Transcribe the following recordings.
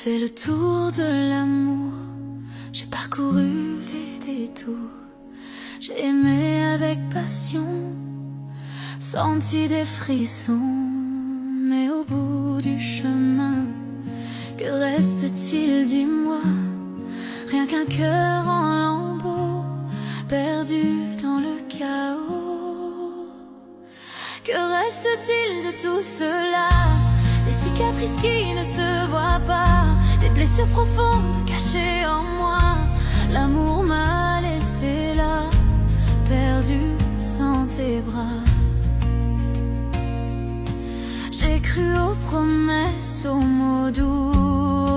fait le tour de l'amour, j'ai parcouru les détours, j'ai aimé avec passion, senti des frissons, mais au bout du chemin, que reste-t-il, dis-moi? Rien qu'un cœur en lambeaux, perdu dans le chaos. Que reste-t-il de tout cela? Des cicatrices qui ne se voient pas, des blessures profondes cachées en moi. L'amour m'a laissé là, perdu sans tes bras. J'ai cru aux promesses, aux mots doux,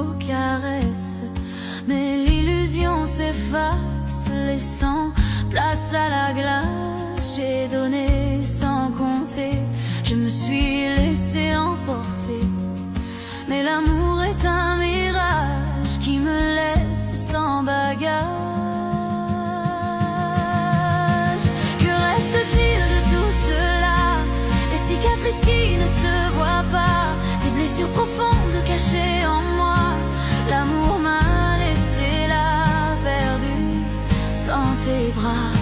aux caresses, mais l'illusion s'efface, laissant place à la glace. J'ai donné sans compter, je me suis laissé emporter, mais l'amour est un mirage qui me laisse sans bagage. Que reste-t-il de tout cela? Des cicatrices qui ne se voient pas, des blessures profondes cachées en moi. L'amour m'a laissé là, perdu sans tes bras.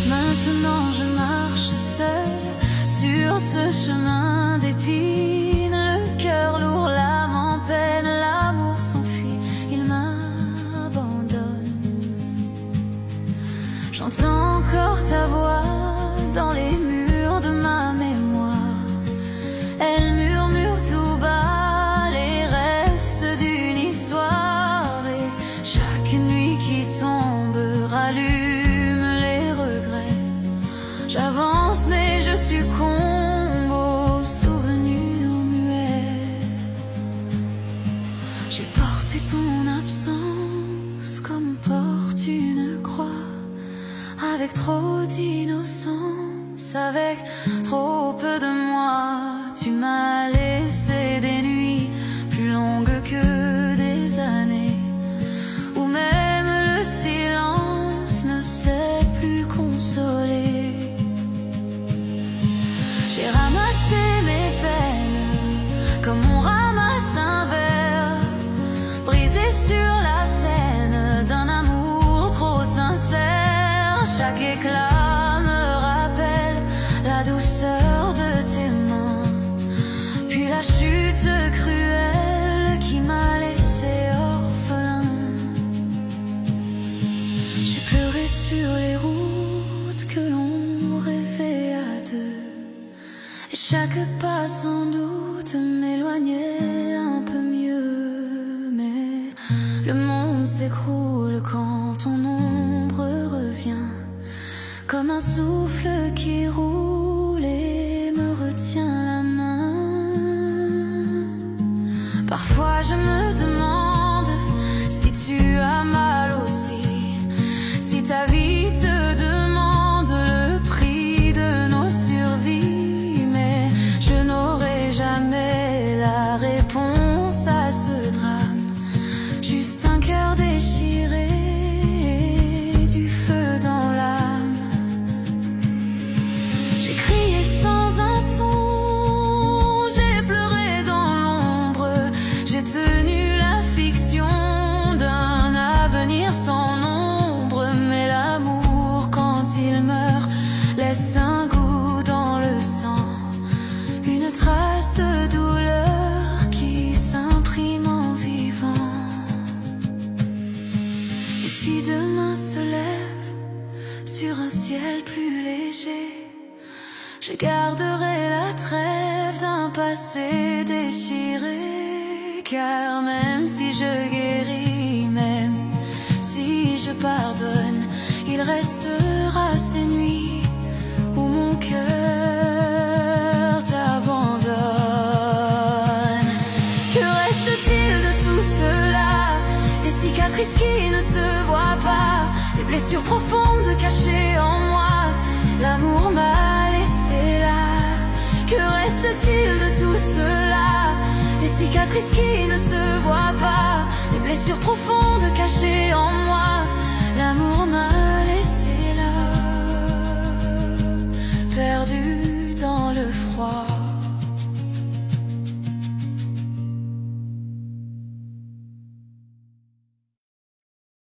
Maintenant je marche seule sur ce chemin d'épines, le cœur lourd, l'âme en peine, l'amour s'enfuit, il m'abandonne. J'entends encore ta voix dans les murs de ma mémoire, elle murmure tout bas les restes d'une histoire, et chaque nuit qui tombe rallume les regrets. J'avance mais je succombe aux souvenirs muets. J'ai porté ton absence comme porte une croix, avec trop d'innocence, avec trop peu de moi. Tu m'as laissé des nuits plus longues que des années, où même le silence ne sait plus consoler. J'ai ramassé mes peines comme on ramasse un verre, brisé sur la scène d'un amour trop sincère. Chaque éclat me rappelle la douceur de tes mains, puis la chute cruelle qui m'a laissé orphelin. J'ai pleuré sur les routes que l'on rêvait à deux, et chaque pas sans doute m'éloignait un peu mieux. Mais le monde s'écroule quand ton ombre revient, comme un souffle qui roule et me retient la main. Parfois je me demande si tu as mal aussi, si ta vie te demande le prix de nos survies. Mais je n'aurai jamais la réponse à ce drame, juste un cœur déchiré et du feu dans l'âme. J'ai crié sans un son, j'ai pleuré dans l'ombre, j'ai tenu la fiction d'un avenir sans nombre. Mais l'amour, quand il meurt, laisse un goût dans le sang, une trace de douleur qui s'imprime en vivant. Et si demain se lève sur un ciel plus léger, je garderai la trêve d'un passé déchiré. Car même si je guéris, même si je pardonne, il restera ces nuits où mon cœur t'abandonne. Que reste-t-il de tout cela? Des cicatrices qui ne se voient pas, des blessures profondes cachées en moi. L'amour m'a laissé là. Que reste-t-il de tout cela? Des cicatrices qui ne se voient pas, des blessures profondes cachées en moi.